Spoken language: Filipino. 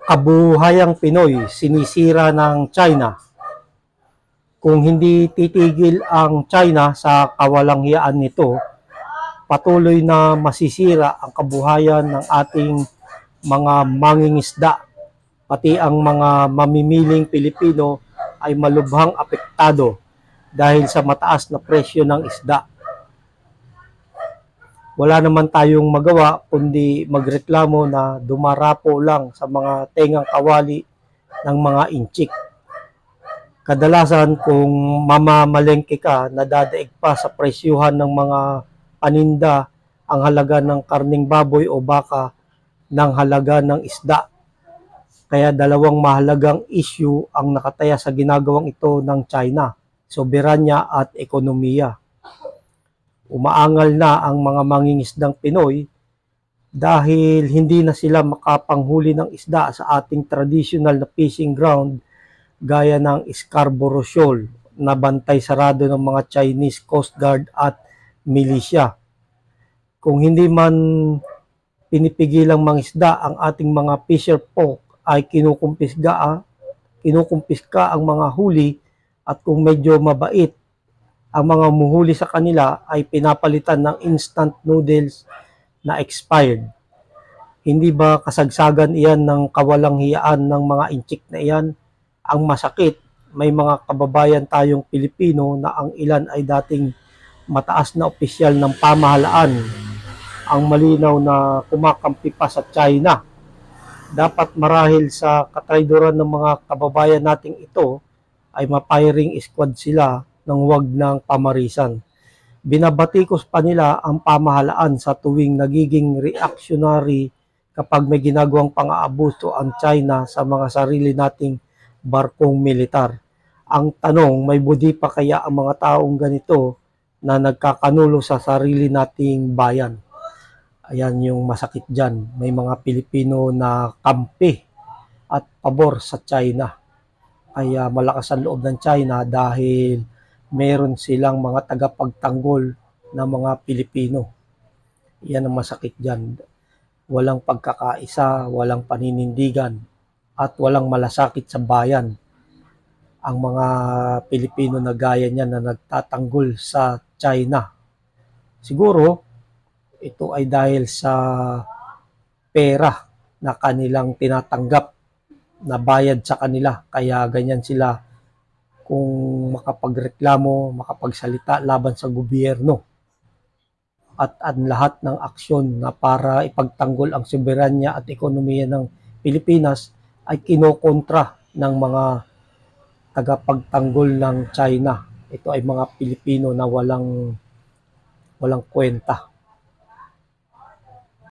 Kabuhayang Pinoy sinisira ng China. Kung hindi titigil ang China sa kawalang-hiyaan nito, patuloy na masisira ang kabuhayan ng ating mga mangingisda. Pati ang mga mamimiling Pilipino ay malubhang apektado dahil sa mataas na presyo ng isda. Wala naman tayong magawa kundi magreklamo na dumarapo lang sa mga tengang kawali ng mga inchik. Kadalasan kung mamamalengke ka, nadadaig pa sa presyuhan ng mga paninda ang halaga ng karning baboy o baka ng halaga ng isda. Kaya dalawang mahalagang issue ang nakataya sa ginagawang ito ng China, soberanya at ekonomiya. Umaangal na ang mga mangingisdang Pinoy dahil hindi na sila makapanghuli ng isda sa ating traditional na fishing ground gaya ng Scarborough Shoal na bantay sarado ng mga Chinese Coast Guard at milisya. Kung hindi man pinipigilang mangisda ang ating mga fisher folk ay kinukumpiska ang mga huli, at kung medyo mabait ang mga muhuli sa kanila ay pinapalitan ng instant noodles na expired. Hindi ba kasagsagan iyan ng kawalang-hiyaan ng mga inchik na iyan? Ang masakit, may mga kababayan tayong Pilipino na ang ilan ay dating mataas na opisyal ng pamahalaan ang malinaw na kumakampi pa sa China. Dapat marahil sa katrayduran ng mga kababayan nating ito ay ma-firing squad sila ng wag ng pamarisan. Binabatikos pa nila ang pamahalaan sa tuwing nagiging reactionary kapag may ginagawang pang-aabuso ang China sa mga sarili nating barkong militar. Ang tanong, may budi pa kaya ang mga taong ganito na nagkakanulo sa sarili nating bayan? Ayan yung masakit dyan. May mga Pilipino na kampi at pabor sa China. Kaya malakas ang loob ng China dahil meron silang mga tagapagtanggol na mga Pilipino. Yan ang masakit dyan. Walang pagkakaisa, walang paninindigan, at walang malasakit sa bayan. Ang mga Pilipino na gaya niya na nagtatanggol sa China. Siguro, ito ay dahil sa pera na kanilang tinatanggap na bayad sa kanila. Kaya ganyan sila kung makapagreklamo, makapagsalita laban sa gobyerno. At ang lahat ng aksyon na para ipagtanggol ang soberanya at ekonomiya ng Pilipinas ay kinokontra ng mga tagapagtanggol ng China. Ito ay mga Pilipino na walang kwenta.